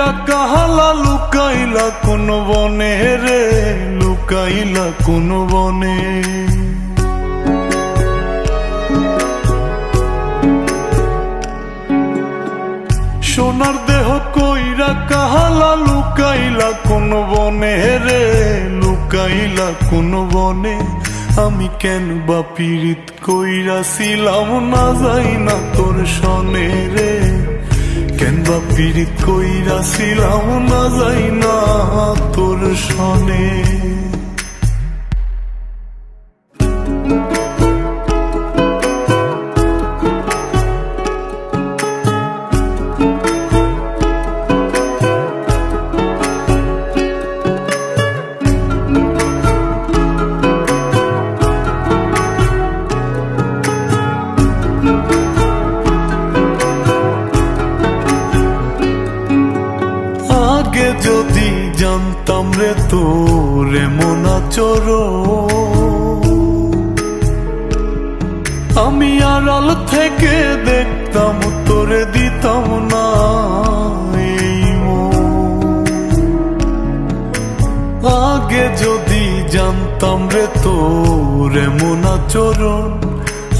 কইরা কাহালা লুকাইলা কোন বনে রে, লুকাইলা কোন বনে। সোনার দেহ কইরা কাহালা লুকাইলা কোন বনে রে, লুকাইলা কোন বনে। আমি কেন বা পীড়িত কইরাছিলাম না যাই না তোর সনে রে, কেন বা পীড়িত কইরাছিলাম না যাই না তোর সনে। আগে যদি জানতাম রে তোর এমন আচরণ, আমি আড়াল থেকে দেখতাম তোরে দিতাম না এই মন। আগে যদি জানতাম রে তোর এমন আচরণ,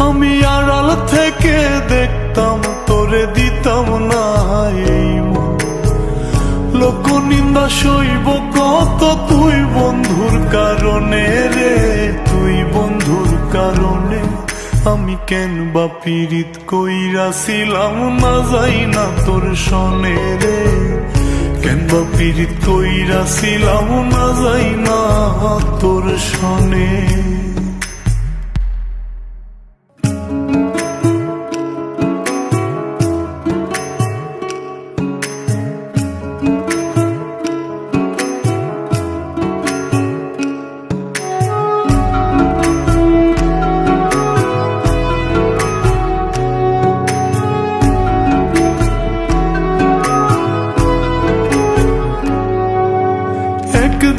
আমি আড়াল থেকে দেখতাম তোরে দিতাম না এই মন। লোক নিন্দা সইব কত তুই বন্ধুর কারণে রে, তুই বন্ধুর কারণে। আমি কেন বা পীড়িত কইরাছিলাম না যাই না তোর সনে রে, কেন বা পীড়িত কইরাছিলাম না যাই না তোর সনে।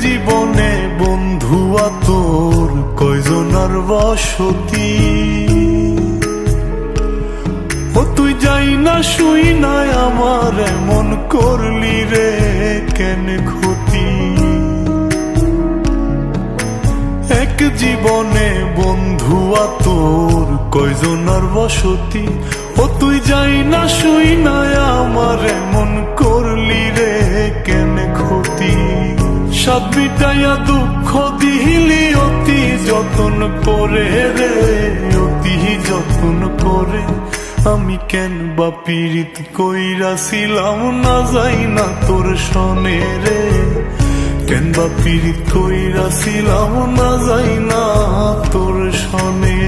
জীবনে বন্ধু তোর কয়জনার বসতি, ও তুই যাই না শুই নাই আমার এমন করলি রে কেন ক্ষতি। এক জীবনে বন্ধু তোর কয়জনার বসতি, ও তুই যাই না শুই নাই আমার এমন করলি রে কেন ক্ষতি। সাত মিটাইয়া দুঃখ দিলি অতি যতন করে রে, অতি যতন করে। আমি কেন বা পীড়িত কইরাছিলাম না যাই না তোর সনে রে, কেন বা পীড়িত কইরাছিলাম না যাই না তোর সনে।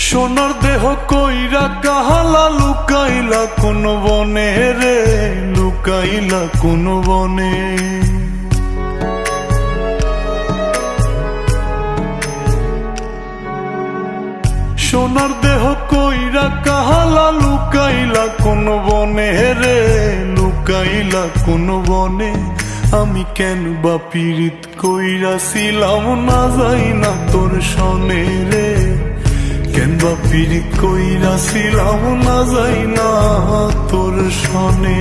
সোনার দেহ কইরা কাহালা লুকাইলা কোন বনে রে, লুকাইলা কোন বনে। সোনার দেহ কইরা কাহালা লুকাইলা কোন বনে রে, লুকাইলা কোন বনে। আমি কেন বা পীড়িত কইরাছিলাম না যাই না তোর সনে রে, কেন বা পীড়িত কইরাছিলাম না যাই না তোর সনে।